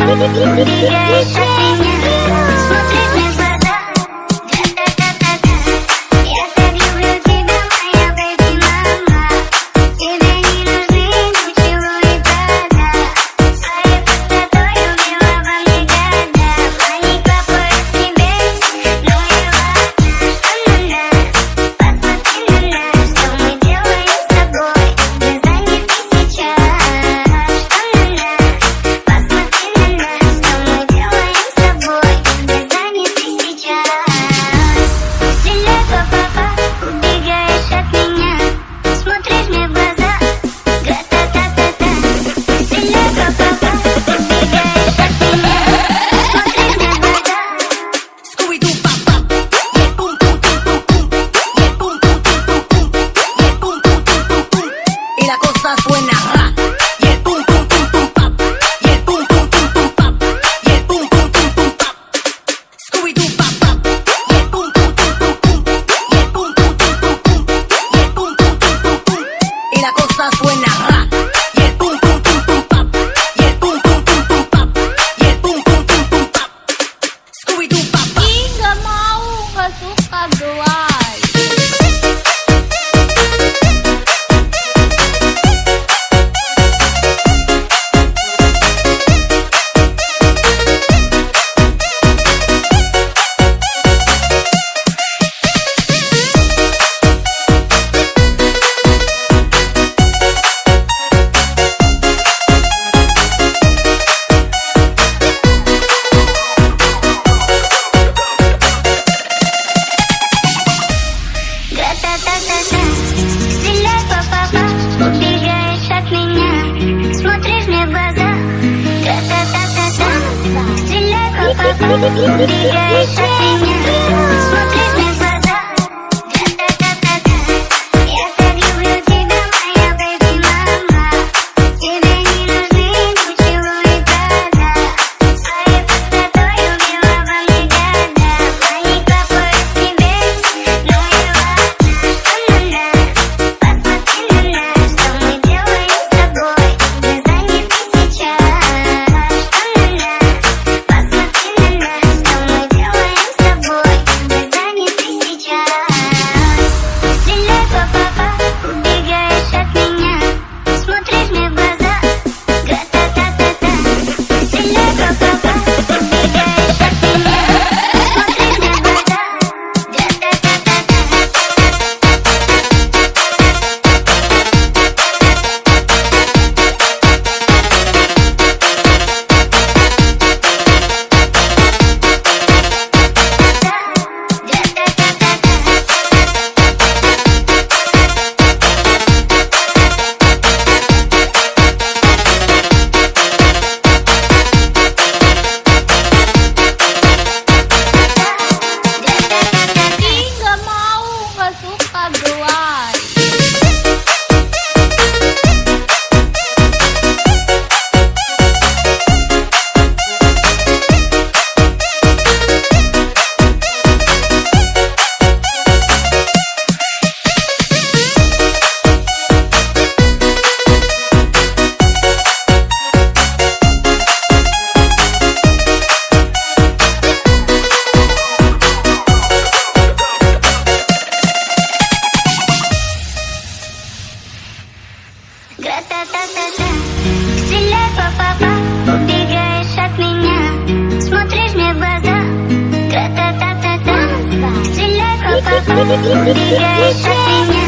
убегаешь от меня, смотришь мне в глаза. Я так люблю тебя, моя бэйби мама. Тебе не нужны поцелуи, правда. Своей пустотой убила во мне года. Проникла поиски без, но я ладно. Что на нас? Посмотри на нас, что мы делаем с тобой. Мы заняты сейчас. Что на нас? Посмотри на нас, что мы делаем с тобой. Мы заняты сейчас. Стреляй, папа, убегаешь от меня, смотришь мне в глаза. Гра-та-та-та-та. Стреляй, папа, убегаешь от меня, смотришь мне в глаза. Scooby-Doo papa, yeah boom boom boom boom boom, yeah boom boom boom boom boom, yeah boom boom boom boom boom, y la cosa suena ra, yeah boom boom boom boom pap, yeah boom boom boom boom pap, yeah boom boom boom boom pap. Scooby-Doo papa, yeah boom boom boom boom boom, yeah boom boom boom boom boom, yeah boom boom boom boom boom, y la cosa suena ra, yeah boom boom boom boom pap, yeah boom boom boom boom pap, yeah boom boom boom boom pap. Scooby-Doo papa. Nggak mau, nggak suka doang. Гра-та-та-та-та. Стреляй, папа, убегаешь от меня, смотришь мне в глаза. Гра-та-та-та-та. Стреляй, папа, убегаешь от меня, смотришь мне в глаза. Гра-та-та-та-та. Я так люблю тебя, моя бэйби мама. Тебе не нужны поцелуи, правда. Своей пустотой убила во мне года. Проникла поиски без, но я ладно. Что на нас? Посмотри на нас, что мы делаем с тобой. Мы заняты сейчас. Что на нас? Посмотри на нас, что мы делаем с тобой. Мы заняты сейчас. Стреляй, папа, убегаешь от меня, смотришь мне в глаза. Гра-та-та-та-та. Стреляй, папа, убегаешь от меня, смотришь мне в глаза. Гра-та-та-та-та. Nggak mau, nggak suka doang. Гра-та-та-та-та. Стреляй, папа, убегаешь от меня, смотришь мне в глаза. Гра-та-та-та-та. Стреляй, папа, убегаешь от меня,